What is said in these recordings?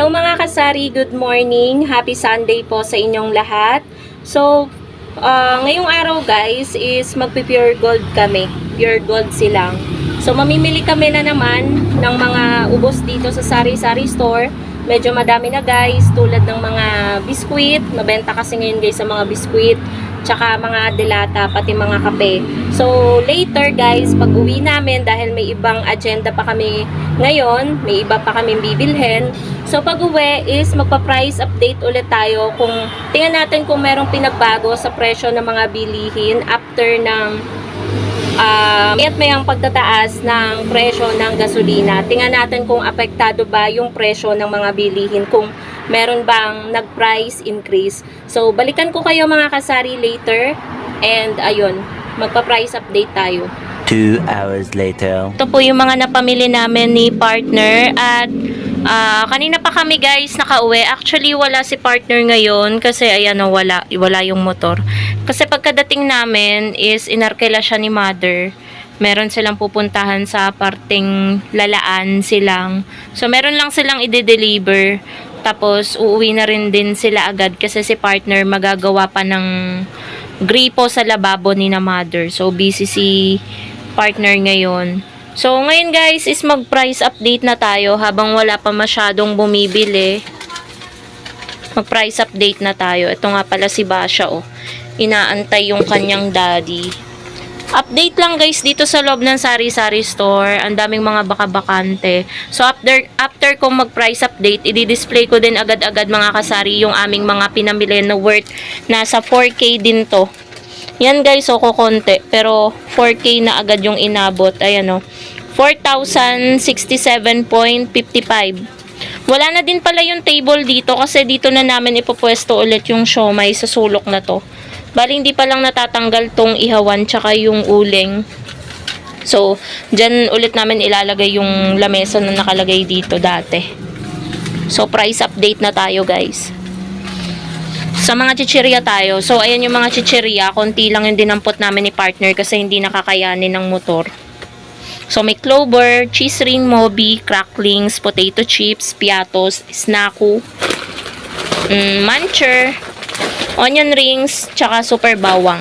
Hello mga kasari, good morning. Happy Sunday po sa inyong lahat. So, ngayong araw guys is magpi-pure gold kami. Pure gold silang. So, mamimili kami na naman ng mga ubos dito sa Sari-Sari Store. Medyo madami na guys, tulad ng mga biskwit. Mabenta kasi ngayon guys sa mga biskwit. Tsaka mga delata, pati mga kape. So, later guys, pag uwi namin, dahil may ibang agenda pa kami ngayon, may iba pa kami bibilhin. So, pag uwi is magpa-price update ulit tayo kung tingnan natin kung merong pinagbago sa presyo ng mga bilihin after ng mayang pagtataas ng presyo ng gasolina. Tingnan natin kung apektado ba yung presyo ng mga bilihin, kung meron bang nag-price increase. So, balikan ko kayo mga kasari later. And, ayun, magpa-price update tayo. 2 hours later. Ito po yung mga napamili namin ni partner. At, kanina pa kami guys nakauwi. Actually, wala si partner ngayon. Kasi, ayan o, wala yung motor. Kasi pagkadating namin is inarkela siya ni mother. Meron silang pupuntahan sa parting Lalaan silang. So, meron lang silang i-deliver. Tapos, uuwi na rin din sila agad kasi si partner magagawa pa ng gripo sa lababo ni na mother. So, busy si partner ngayon. So, ngayon guys is mag-price update na tayo habang wala pa masyadong bumibili. Mag-price update na tayo. Ito nga pala si Basha, oh. Inaantay yung kanyang daddy. Update lang guys dito sa loob ng Sari-Sari Store. Ang daming mga baka-bakante. So after kong mag-price update, i-display ko din agad-agad mga kasari yung aming mga pinamili na worth nasa 4K din to. Yan guys, so konti. Pero 4K na agad yung inabot. Ayan o. 4,067.55. Wala na din pala yung table dito kasi dito na namin ipopwesto ulit yung siomay sa sulok na to. Bali, hindi pa lang natatanggal tong ihawan tsaka yung uling. So, dyan ulit namin ilalagay yung lamesa na nakalagay dito dati. So, price update na tayo guys. Sa mga chichirya tayo. So, ayan yung mga chichirya. Konti lang yung dinampot namin ni partner kasi hindi nakakayanin ng motor. So, may clover, cheese ring, mobi, cracklings, potato chips, piatos, snaku, muncher, onion rings, tsaka super bawang.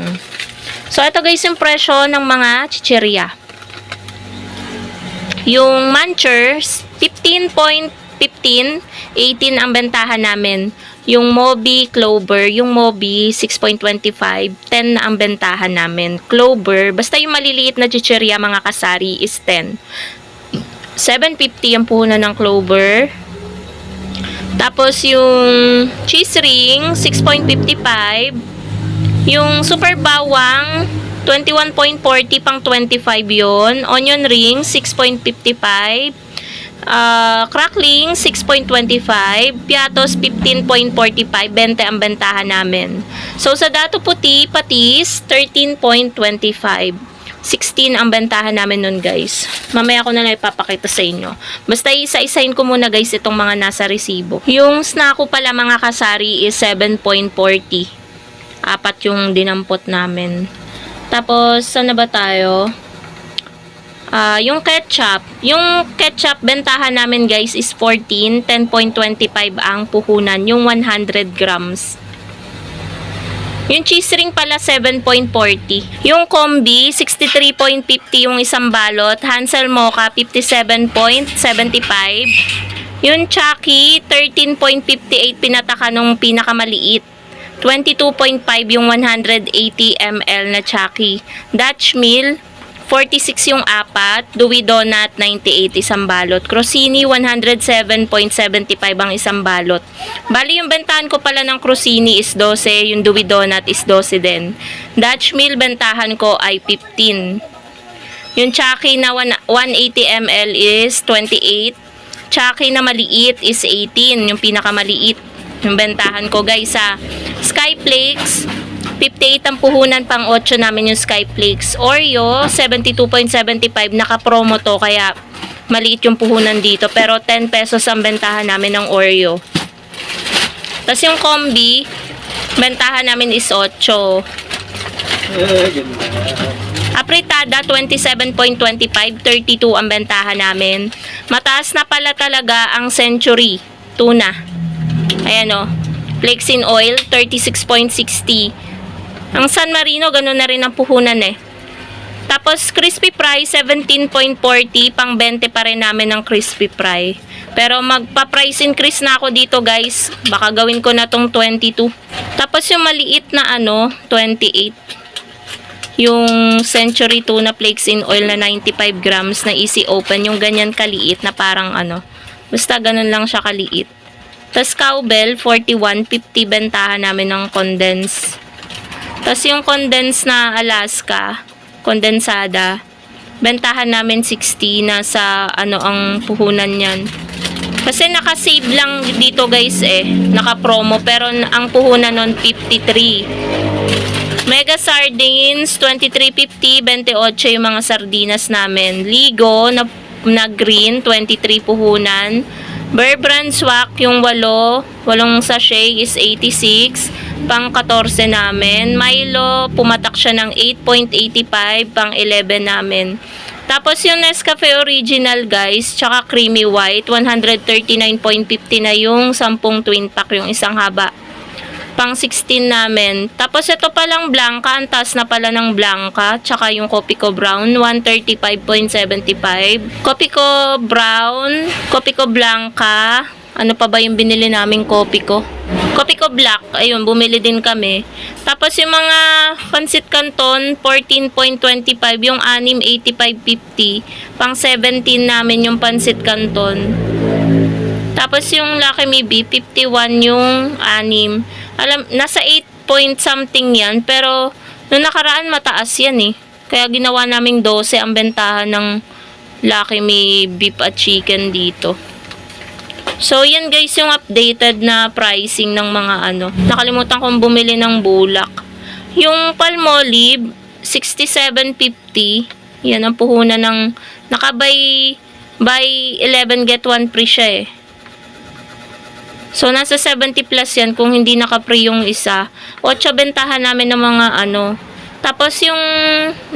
So, ito guys yung presyo ng mga chichirya. Yung munchers, 15.15, 18 ang bentahan namin. Yung mobi, clover, yung mobi, 6.25, 10 na ang bentahan namin. Clover, basta yung maliliit na chichirya mga kasari is 10. 7.50 ang puhunan ng clover. Tapos yung cheese ring, 6.55. Yung super bawang, 21.40 pang 25 yon. Onion ring, 6.55. Crackling, 6.25. Piatos, 15.45. 20 ang bentahan namin. So, sa dato puti, patis, 13.25. 16 ang bentahan namin nun guys. Mamaya ko na lang ipapakita sa inyo. Basta isa-isahin ko muna guys itong mga nasa resibo. Yung snack ko pala mga kasari is 7.40. Apat yung dinampot namin. Tapos, saan na ba tayo? Yung ketchup. Yung ketchup bentahan namin guys is 14. 10.25 ang puhunan. Yung 100 grams. Yung cheese ring pala, 7.40. Yung combi, 63.50 yung isang balot. Hansel Mocha, 57.75. Yung Chucky, 13.58 pinataka nung pinakamaliit. 22.5 yung 180 ml na Chucky. Dutch Mill, 46 yung apat. Dewey Donut, 98 isang balot. Crostini, 107.75 ang isang balot. Bali, yung bentahan ko pala ng Crostini is 12. Yung Dewey Donut is 12 din. Dutch Mill, bentahan ko ay 15. Yung Chucky na 180 ml is 28. Chucky na maliit is 18. Yung pinakamaliit. Yung bentahan ko guys sa Skyflakes, 58 ang puhunan, pang 8 namin yung Skyflakes. Oreo, 72.75. Naka-promo to, kaya maliit yung puhunan dito. Pero 10 pesos ang bentahan namin ng Oreo. Tapos yung combi, bentahan namin is 8. Apritada, 27.25. 32 ang bentahan namin. Mataas na pala talaga ang Century. tuna. Ayan o. Flakes in oil, 36.60. Ang San Marino, ganun na rin ang puhunan eh. Tapos, crispy fry, 17.40. Pang 20 pa rin namin ng crispy fry. Pero magpa-price increase na ako dito guys. Baka gawin ko na tong 22. Tapos yung maliit na 28. Yung Century Tuna Flakes in oil na 95 grams na easy open. Yung ganyan kaliit na parang basta ganun lang siya kaliit. Tapos cowbell, 41.50 bentahan namin ng condense. Tapos yung condense na Alaska, kondensada, bentahan namin 60 na sa ang puhunan niyan. Kasi naka-save lang dito guys naka-promo pero ang puhunan nun 53. Mega sardines 23.50, 28 yung mga sardinas namin. Ligo na green 23 puhunan. Bear Brand Swak yung 8 sachet is 86. Pang 14 namin. Milo, pumatak siya ng 8.85, pang 11 namin. Tapos yung Nescafe Original guys, tsaka Creamy White, 139.50 na yung 10 twin pack, yung isang haba. Pang 16 namin. Tapos ito palang Blanca, ang taas na pala ng Blanca, tsaka yung Copico Brown, 135.75. Copico Brown, Copico Blanca, ano pa ba yung binili naming Copico? Copico Black, ayun, bumili din kami. Tapos yung mga Pansit Canton, 14.25, yung 6, 85.50. Pang 17 namin yung Pansit Canton. Tapos yung Lucky Me B, 51 yung 6. Alam, nasa 8 point something yan, pero nung nakaraan mataas yan Kaya ginawa naming 12 ang bentahan ng Lucky Me Beef at Chicken dito. So, yan guys yung updated na pricing ng mga Nakalimutan kong bumili ng bulak. Yung Palmolive, 67.50. Yan ang puhunan ng buy 11 get 1 free siya So, nasa 70 plus yan kung hindi naka-free yung isa. 8 bentahan namin ng mga Tapos yung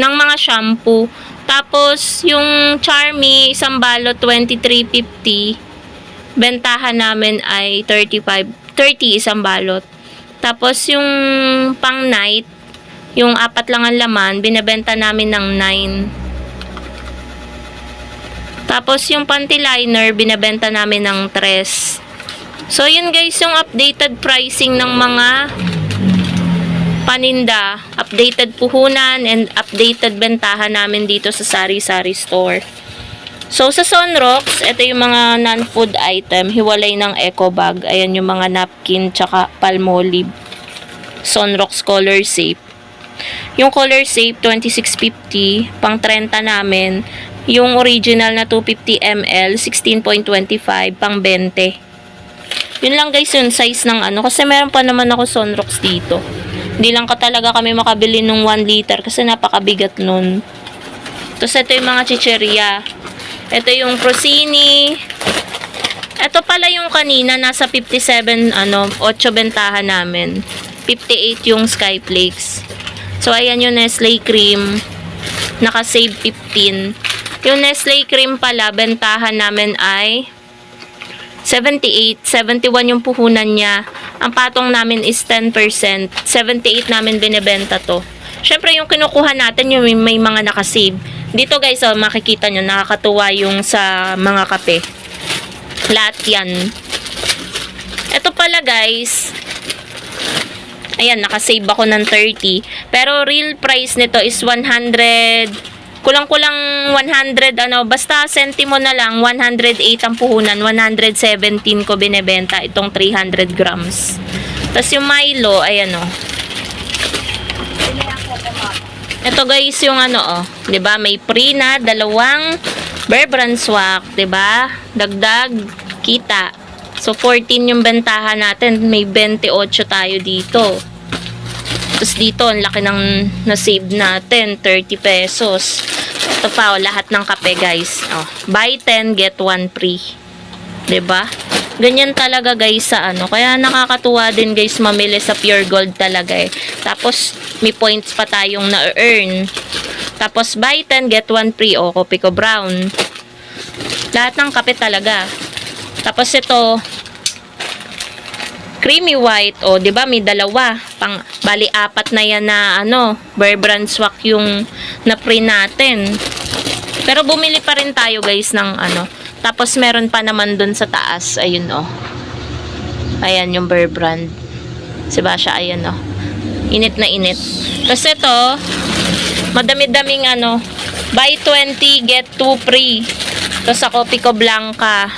ng mga shampoo. Tapos yung Charmy, isang balot, 23.50. Bentahan namin ay 30 isang balot. Tapos yung pang night, yung 4 lang ang laman, binebenta namin ng 9. Tapos yung panty liner, binebenta namin ng 3. So yun guys yung updated pricing ng mga paninda, updated puhunan and updated bentahan namin dito sa Sari Sari Store. So, sa Sunrocks, ito yung mga non-food item. Hiwalay ng eco bag. Ayan yung mga napkin, tsaka Palmolive. Sunrocks Color Safe. Yung Color Safe, 26.50. Pang 30 namin. Yung original na 250 ml, 16.25. Pang 20. Yun lang guys, yung size ng Kasi meron pa naman ako Sunrocks dito. Hindi lang talaga kami makabili ng 1 liter kasi napakabigat nun. Tapos ito yung mga chicheria. Ito yung Prosini. Ito pala yung kanina, nasa 57, 8 bentahan namin. 58 yung Skyflakes. So, ayan yung Nestle Cream. Naka-save 15. Yung Nestle Cream pala, bentahan namin ay 78. 71 yung puhunan niya. Ang patong namin is 10%. 78 namin binibenta to. Syempre, yung kinukuha natin, yung may mga nakasave. Dito guys, makikita nyo, nakakatuwa yung sa mga kape. Lahat yan. Ito pala guys, ayan, nakasave ako ng 30. Pero real price nito is 100, kulang-kulang 100, basta sentimo na lang, 108 ang puhunan, 117 ko binebenta itong 300 grams. Tapos yung Milo, ayan Ito guys yung 'di ba? May free na 2 Bear Brand Swak, 'di ba? Dagdag kita. So 14 yung bentahan natin, may 28 tayo dito. Tapos dito, ang laki ng na-save natin, 30 pesos. Ito pa lahat ng kape guys. Buy 10 get 1 free. 'Di ba? Ganyan talaga guys sa Kaya nakakatuwa din guys mamili sa Pure Gold talaga Tapos may points pa tayong na-earn. Tapos buy 10 get 1 free Copico Brown. Lahat ng kape talaga. Tapos ito creamy white. O, di ba may dalawa. Bali, 4 na yan na, Bear Brand swak yung na-print natin. Pero bumili pa rin tayo, guys, ng Tapos, meron pa naman dun sa taas. Ayun, Ayan, yung Bear Brand. Si Basha, ayan, Init na init. Tapos, ito, madami-daming, buy 20, get 2 free. Tapos, ako, Pico Blanca.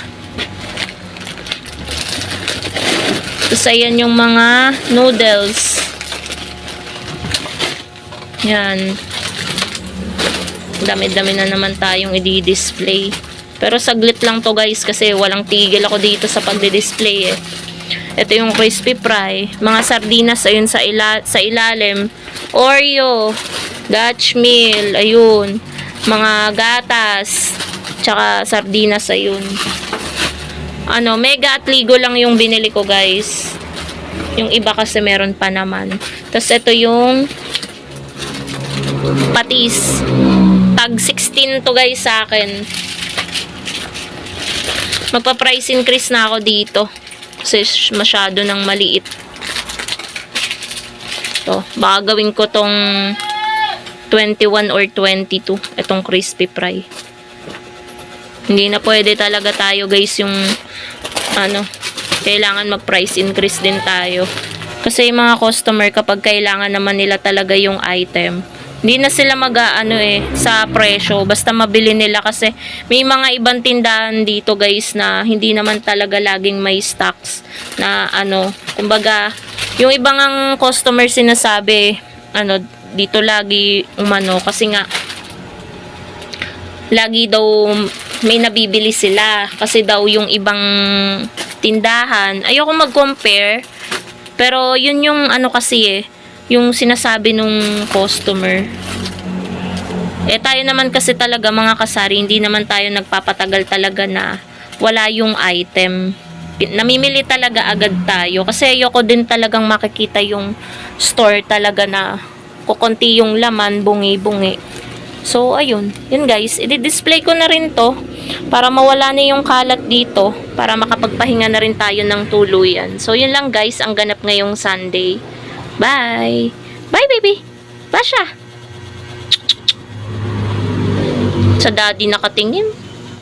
Tapos, ayan yung mga noodles. Yan. Dami-dami na naman tayong i-display. Pero saglit lang to, guys, kasi walang tigil ako dito sa pagdi-display eh. Ito yung crispy fry. Mga sardinas, ayun sa ilalim. Oreo. Dutch meal. Ayun. Mga gatas. Tsaka sardinas, ayun. Mega at Ligo lang yung binili ko, guys. Yung iba kasi meron pa naman. Tapos ito yung patis. Tag 16 to, guys, sa akin. Magpa-price increase na ako dito. Kasi masyado nang maliit. To, baka gawin ko tong 21 or 22. Itong crispy fry. Hindi na pwede talaga tayo, guys, yung kailangan mag-price increase din tayo. Kasi yung mga customer, kapag kailangan naman nila talaga yung item, hindi na sila sa presyo. Basta mabili nila kasi may mga ibang tindahan dito, guys, na hindi naman talaga laging may stocks na kumbaga, yung ibang ang customer sinasabi, dito lagi kasi nga, lagi daw may nabibili sila kasi daw yung ibang tindahan, ayoko mag-compare, pero yun yung kasi yung sinasabi nung customer. Tayo naman kasi talaga, mga kasari, hindi naman tayo nagpapatagal talaga na wala yung item. Namimili talaga agad tayo kasi ayoko din talagang makikita yung store talaga na kukunti yung laman, bungi-bungi. So, ayun. Yun, guys. I-display ko na rin to para mawala na yung kalat dito para makapagpahinga na rin tayo ng tuluyan. So, yun lang, guys, ang ganap ngayong Sunday. Bye! Bye, baby! Basha! Sa daddy nakatingin.